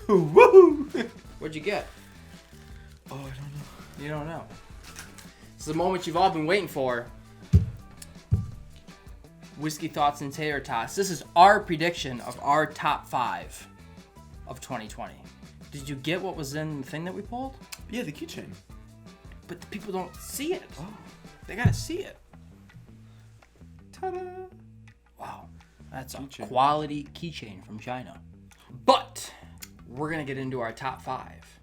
Woo! What'd you get? Oh, I don't know. You don't know. It's the moment you've all been waiting for. Whiskey Thoughts and Tater Tots. This is our prediction of our top 5 of 2020. Did you get what was in the thing that we pulled? Yeah, the keychain. But the people don't see it. Oh. They gotta see it. Ta-da! Wow. That's Keychain. a quality keychain from China. But we're gonna get into our top 5.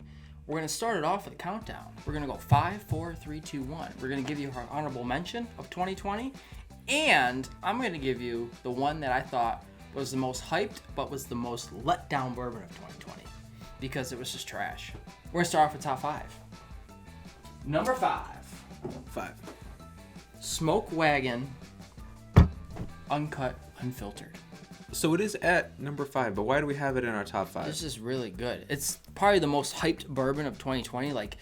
We're gonna start it off with a countdown. We're gonna go 5, 4, 3, 2, 1. We're gonna give you our honorable mention of 2020. And I'm going to give you the one that I thought was the most hyped, but was the most let down bourbon of 2020. Because it was just trash. We're going to start off with top 5. Number 5. 5. Smoke Wagon Uncut Unfiltered. So it is at number 5, but why do we have it in our top 5? This is really good. It's probably the most hyped bourbon of 2020. Like,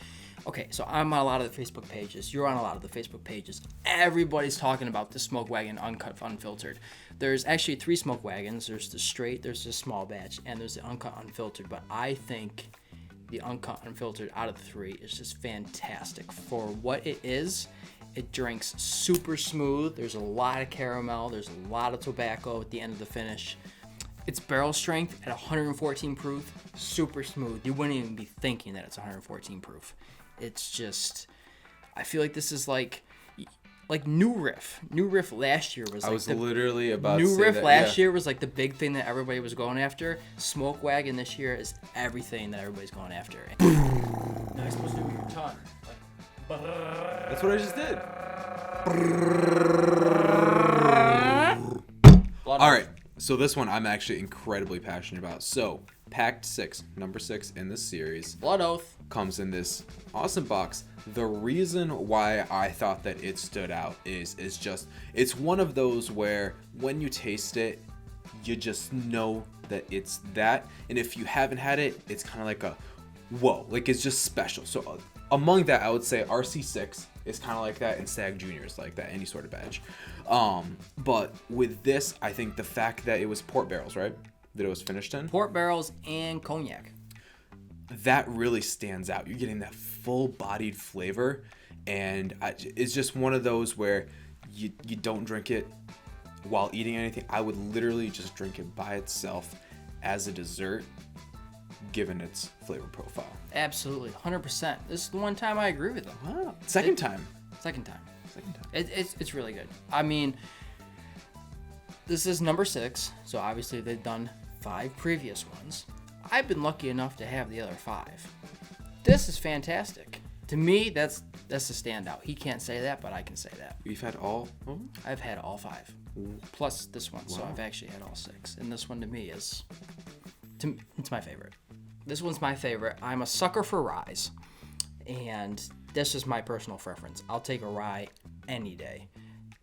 okay, so I'm on a lot of the Facebook pages. You're on a lot of the Facebook pages. Everybody's talking about the Smoke Wagon Uncut Unfiltered. There's actually 3 Smoke Wagons. There's the straight, there's the small batch, and there's the Uncut Unfiltered. But I think the Uncut Unfiltered out of the 3 is just fantastic. For what it is, it drinks super smooth. There's a lot of caramel. There's a lot of tobacco at the end of the finish. It's barrel strength at 114 proof. Super smooth. You wouldn't even be thinking that it's 114 proof. It's just, I feel like this is like New Riff. New Riff last year was like I was literally about to say New Riff that, last year was like the big thing that everybody was going after. Smoke Wagon this year is everything that everybody's going after. Now you're supposed to do it with your tongue. Like, That's what I just did. All right, so this one I'm actually incredibly passionate about. So, Packed 6, number 6 in this series. Blood Oath. Comes in this awesome box. The reason why I thought that it stood out is just, it's one of those where when you taste it, you just know that it's that. And if you haven't had it, it's kind of like a, whoa, like it's just special. So among that, I would say RC6 is kind of like that, and Stag Junior is like that, any sort of badge. But with this, I think the fact that it was port barrels, right? That it was finished in? Port barrels and cognac. That really stands out. You're getting that full-bodied flavor, and it's just one of those where you don't drink it while eating anything. I would literally just drink it by itself as a dessert, given its flavor profile. Absolutely, 100%. This is the one time I agree with them. Wow. Second time. It's really good. I mean, this is number 6, so obviously they've done 5 previous ones. I've been lucky enough to have the other 5. This is fantastic. To me, that's the standout. He can't say that, but I can say that. You've had all? Oh. I've had all 5, plus this one, so I've actually had all 6. And this one to me is, it's my favorite. This one's my favorite. I'm a sucker for ryes, and that's just my personal preference. I'll take a rye any day.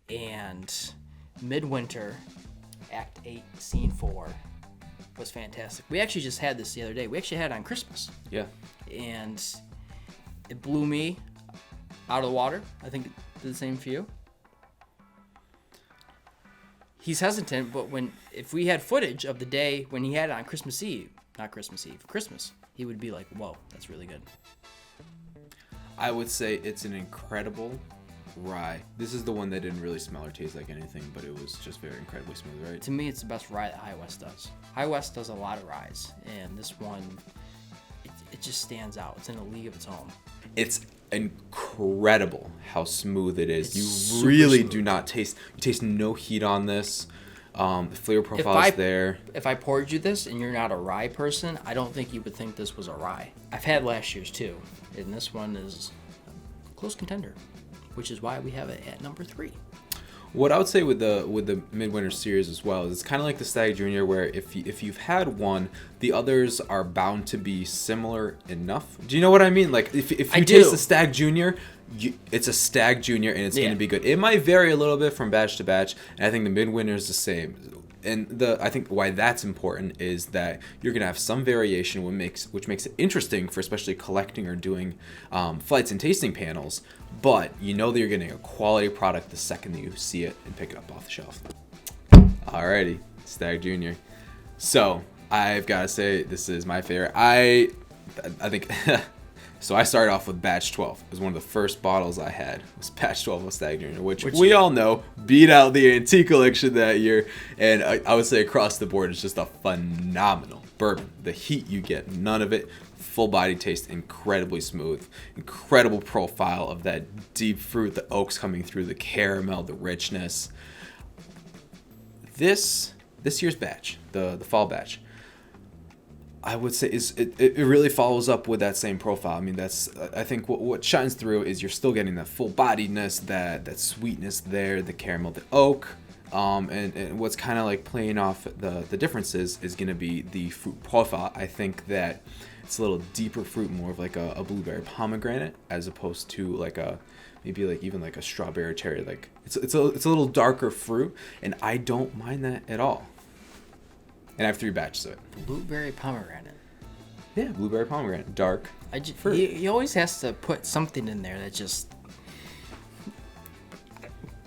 And Midwinter, Act 8, Scene 4 was fantastic. We actually just had this the other day. We actually had it on Christmas. Yeah. And it blew me out of the water. I think it did the same for you. He's hesitant, but if we had footage of the day when he had it on Christmas, he would be like, whoa, that's really good. I would say it's an incredible rye. This is the one that didn't really smell or taste like anything, but it was just very incredibly smooth, right? To me, it's the best rye that High West does. High West does a lot of ryes, and this one, it just stands out. It's in a league of its own. It's incredible how smooth it is. It's you really smooth. do not taste no heat on this. The flavor profile is there. If I poured you this and you're not a rye person, I don't think you would think this was a rye. I've had last year's too, and this one is a close contender, which is why we have it at number 3. What I would say with the Midwinter series as well is it's kind of like the Stag Junior, where if you've had one, the others are bound to be similar enough. Do you know what I mean? Like if you taste the Stag Junior, it's a Stag Junior and it's going to be good. It might vary a little bit from batch to batch, and I think the Midwinter is the same. I think why that's important is that you're gonna have some variation, which makes it interesting for especially collecting or doing flights and tasting panels. But you know that you're getting a quality product the second that you see it and pick it up off the shelf. Alrighty, Stag Junior. So I've got to say this is my favorite. I think. So I started off with Batch 12. It was one of the first bottles I had. It was Batch 12 of Stag Junior, which we all know beat out the Antique Collection that year. And I would say across the board, it's just a phenomenal bourbon. The heat you get, none of it. Full body taste, incredibly smooth. Incredible profile of that deep fruit, the oaks coming through, the caramel, the richness. This year's batch, the fall batch, I would say it really follows up with that same profile. I mean, I think what shines through is you're still getting that full bodiedness, that sweetness there, the caramel, the oak, and what's kind of like playing off the differences is going to be the fruit profile. I think that it's a little deeper fruit, more of like a blueberry pomegranate, as opposed to like maybe like even like a strawberry cherry. Like it's a little darker fruit, and I don't mind that at all. And I have 3 batches of it. Blueberry pomegranate. Yeah, blueberry pomegranate, dark. He always has to put something in there that just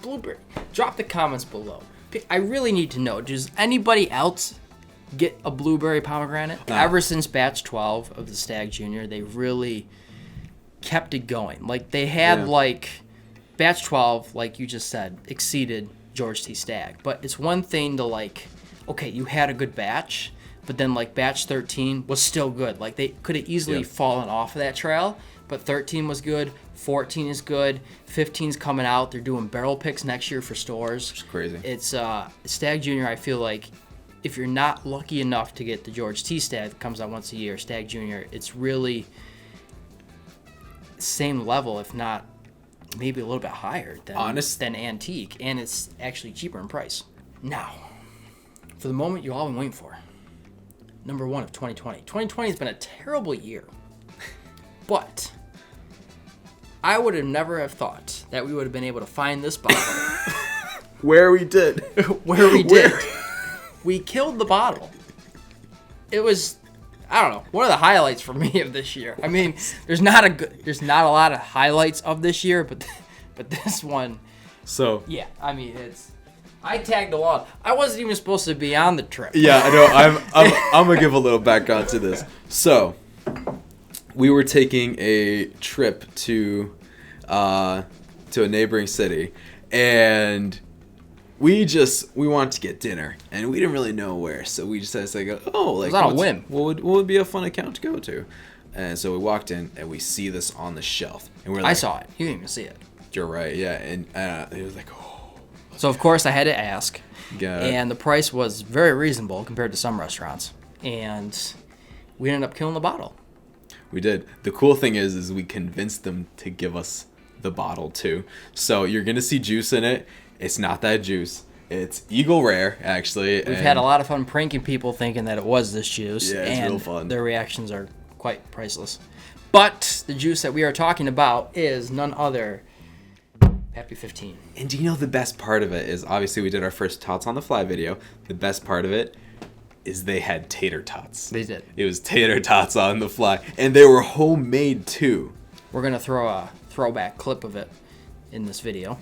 blueberry. Drop the comments below. I really need to know. Does anybody else get a blueberry pomegranate? No. Ever since batch 12 of the Stag Junior, they really kept it going. Like they had batch 12, like you just said, exceeded George T. Stagg. But it's one thing to like, okay, you had a good batch, but then like batch 13 was still good. Like they could have easily fallen off of that trail, but 13 was good, 14 is good, 15's coming out. They're doing barrel picks next year for stores. It's crazy. It's Stag Junior, I feel like if you're not lucky enough to get the George T. Stagg that comes out once a year, Stag Junior, it's really same level, if not maybe a little bit higher than Antique, and it's actually cheaper in price. Now, for the moment you all been waiting for. Number 1 of 2020. 2020 has been a terrible year. But I would have never have thought that we would have been able to find this bottle. Where we did. We killed the bottle. It was, I don't know, one of the highlights for me of this year. I mean, there's not a lot of highlights of this year, but this one. So yeah, I mean I tagged along. I wasn't even supposed to be on the trip. Yeah, I know. I'm gonna give a little background to this. So, we were taking a trip to a neighboring city, and we wanted to get dinner, and we didn't really know where. So we just decided to go, like, it was on a whim. What would be a fun account to go to? And so we walked in, and we see this on the shelf, and we're like, I saw it. You didn't even see it. You're right. Yeah, and it was like, oh. So, of course, I had to ask, Yeah. and the price was very reasonable compared to some restaurants, and we ended up killing the bottle. We did. The cool thing is we convinced them to give us the bottle, too. So, you're going to see juice in it. It's not that juice. It's Eagle Rare, actually. We've had a lot of fun pranking people thinking that it was this juice, Yeah, it's and real fun. Their reactions are quite priceless. But the juice that we are talking about is none other Happy 15. And do you know the best part of it is, obviously we did our first Tots on the Fly video. The best part of it is they had tater tots. They did. It was tater tots on the fly. And they were homemade too. We're going to throw a throwback clip of it in this video.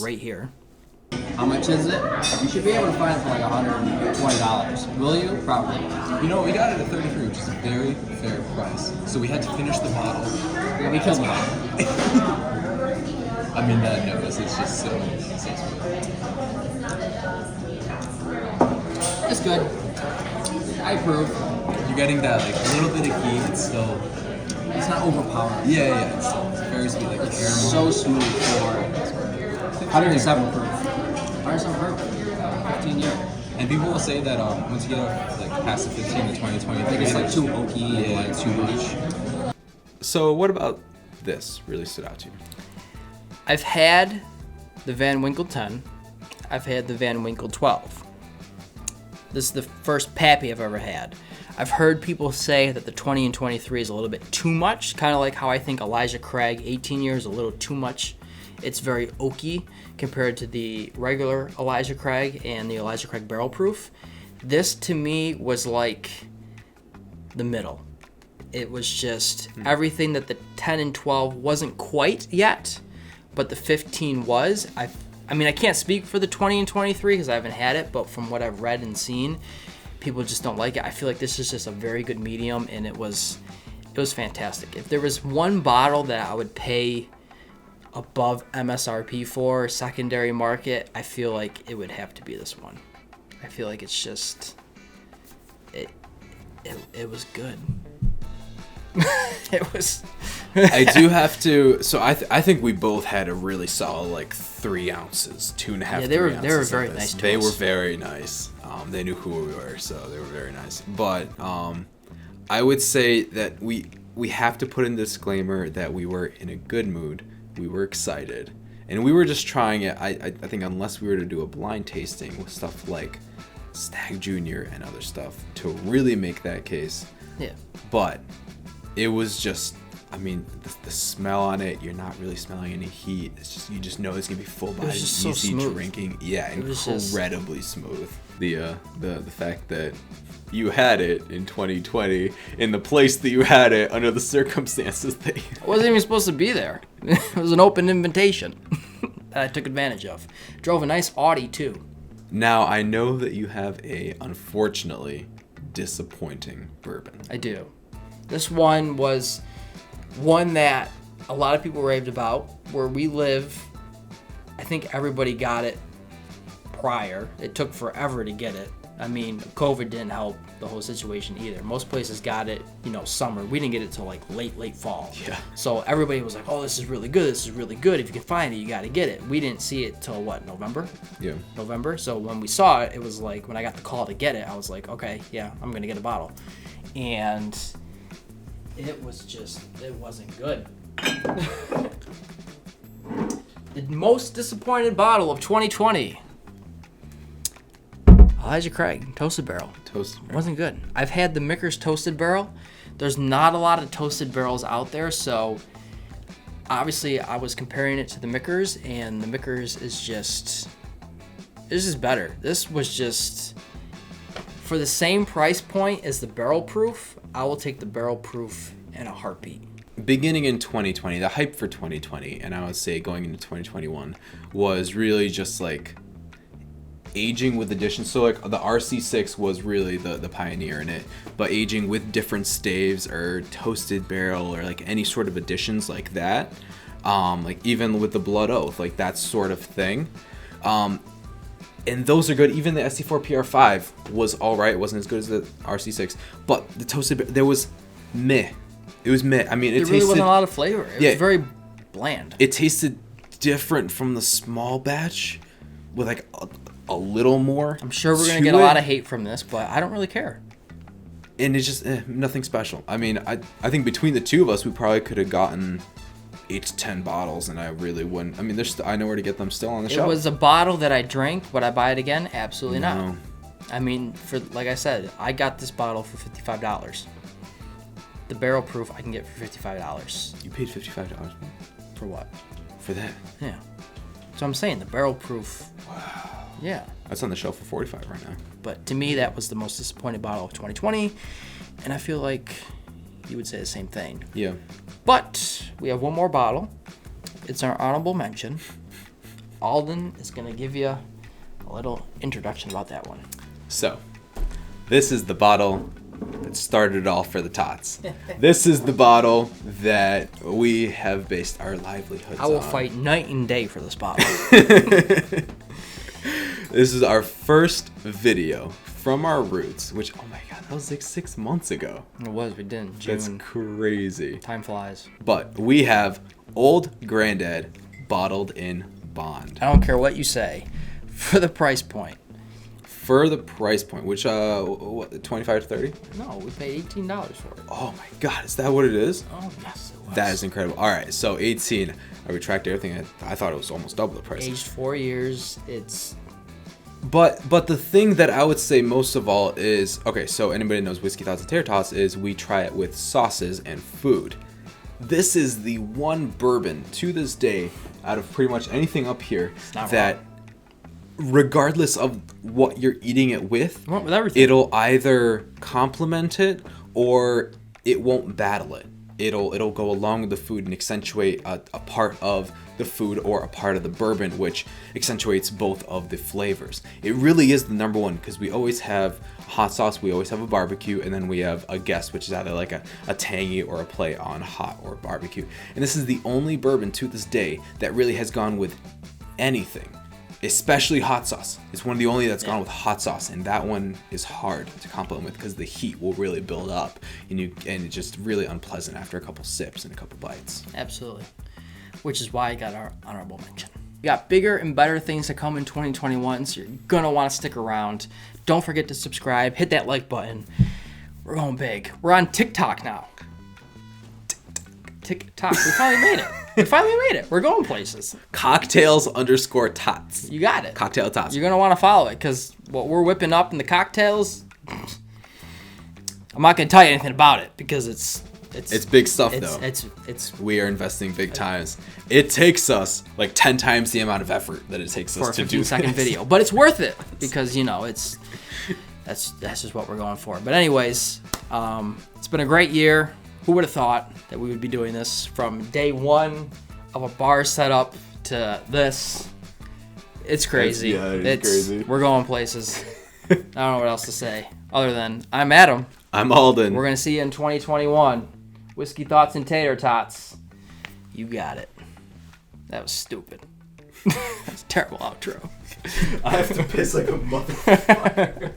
Right here. How much is it? You should be able to find it for like $120. Will you? Probably. You know, we got it at 33, which is a very fair price. So we had to finish the bottle. Yeah, we killed the bottle. I mean, that nose is just so smooth. It's good. I approve. You're getting that like a little bit of heat. It's still. It's not overpowering. Yeah. It's still very sweet, like It's caramel. so smooth for 107 proof. 107 proof. 15 years. And people will say that once you get up like past the 15 to 20, 23, I think it's like too oaky, yeah, like too much. So what about this really stood out to you? I've had the Van Winkle 10. I've had the Van Winkle 12. This is the first Pappy I've ever had. I've heard people say that the 20 and 23 is a little bit too much, kind of like how I think Elijah Craig, 18 years, a little too much. It's very oaky compared to the regular Elijah Craig and the Elijah Craig Barrel Proof. This to me was like the middle. It was just everything that the 10 and 12 wasn't quite yet, but the 15 was. I mean, I can't speak for the 20 and 23 because I haven't had it, but from what I've read and seen, people just don't like it. I feel like this is just a very good medium, and it was fantastic. If there was one bottle that I would pay above MSRP for secondary market, I feel like it would have to be this one. I feel like it's just it was good. It was. I do have to. So I think we both had a really solid like 3 ounces, 2.5. Yeah, they were very nice. They were very nice. They knew who we were, so they were very nice. But I would say that we have to put in disclaimer that we were in a good mood. We were excited, and we were just trying it. I think unless we were to do a blind tasting with stuff like Stag Junior and other stuff to really make that case. Yeah. But it was just, I mean, the smell on it, you're not really smelling any heat. It's just, you just know it's gonna be full body, so easy smooth. drinking. Yeah, It was incredibly smooth. The fact that you had it in 2020 in the place that you had it under the circumstances that you I wasn't even supposed to be there. It was an open invitation that I took advantage of. Drove a nice Audi too. Now I know that you have a unfortunately disappointing bourbon. I do. This one was one that a lot of people raved about. Where we live, I think everybody got it prior. It took forever to get it. I mean, COVID didn't help the whole situation either. Most places got it, summer. We didn't get it till like late fall. Yeah. So everybody was like, oh, this is really good. This is really good. If you can find it, you got to get it. We didn't see it till what, November? Yeah. November. So when we saw it, it was like, when I got the call to get it, I was like, okay, yeah, I'm going to get a bottle. And it wasn't good. The most disappointed bottle of 2020. Elijah Craig, Toasted Barrel. Wasn't good. I've had the Mickers Toasted Barrel. There's not a lot of toasted barrels out there, so obviously I was comparing it to the Mickers, and the Mickers is just better. This was just, for the same price point as the Barrel Proof, I will take the Barrel Proof in a heartbeat. Beginning in 2020, the hype for 2020, and I would say going into 2021, was really just like aging with additions. So like the RC6 was really the pioneer in it, but aging with different staves or toasted barrel or like any sort of additions like that, like even with the Blood Oath, like that sort of thing, and those are good. Even the SC4 PR5 was all right. It wasn't as good as the RC6, but the toasted there was meh. It was meh. I mean, it really tasted, wasn't a lot of flavor. It was very bland. It tasted different from the small batch with like a little more. I'm sure we're going to get a lot of hate from this, but I don't really care. And it's just nothing special. I mean, I think between the two of us, we probably could have gotten 8 to 10 bottles, and I really wouldn't. I mean, I know where to get them still on the shelf. It was a bottle that I drank. Would I buy it again? Absolutely No. not. I mean, like I said, I got this bottle for $55. The Barrel Proof I can get for $55. You paid $55 more? For what? For that? Yeah. So I'm saying the Barrel Proof. Wow. Yeah. That's on the shelf for $45 right now. But to me, that was the most disappointing bottle of 2020, and I feel like you would say the same thing. Yeah. But we have one more bottle. It's our honorable mention. Alden is going to give you a little introduction about that one. So, this is the bottle that started it all for the Tots. This is the bottle that we have based our livelihoods on. I will fight night and day for this bottle. This is our first video from our roots, which, oh my god, that was like 6 months ago. It was. We did in June. That's crazy. Time flies. But we have Old Granddad bottled in bond. I don't care what you say. For the price point. For the price point, which, what, 25 to 30? No, we paid $18 for it. Oh my god, is that what it is? Oh, yes, it was. That is incredible. All right, so 18. I retract everything. I thought it was almost double the price. Aged 4 years. It's... But the thing that I would say most of all is, okay, so anybody knows Whiskey Thoughts and Tater Tots is we try it with sauces and food. This is the one bourbon to this day, out of pretty much anything up here, that regardless of what you're eating it with, everything. it'll either complement it or it won't battle it. It'll go along with the food and accentuate a part of the food or a part of the bourbon, which accentuates both of the flavors. It really is the number one, because we always have hot sauce, we always have a barbecue, and then we have a guess, which is either like a tangy or a play on hot or barbecue. And this is the only bourbon to this day that really has gone with anything, especially hot sauce. It's one of the only that's gone with hot sauce, and that one is hard to complement with because the heat will really build up, and it's just really unpleasant after a couple sips and a couple bites. Absolutely. Which is why I got our honorable mention. We got bigger and better things to come in 2021, so you're gonna want to stick around. Don't forget to subscribe, hit that like button. We're going big. We're on TikTok now. TikTok. We finally made it. We're going places. Cocktails_tots. You got it. Cocktail tots. You're gonna want to follow it, because what we're whipping up in the cocktails, I'm not gonna tell you anything about it because it's big stuff, though. We are investing big times. It takes us like 10 times the amount of effort that it takes us to do this. 15-second video, but it's worth it because that's just what we're going for. But anyways, it's been a great year. Who would have thought that we would be doing this from day one of a bar setup to this? It's crazy. It's crazy. We're going places. I don't know what else to say other than I'm Adam. I'm Alden. We're gonna see you in 2021. Whiskey Thoughts and Tater Tots. You got it. That was stupid. That's a terrible outro. I have to piss like a motherfucker.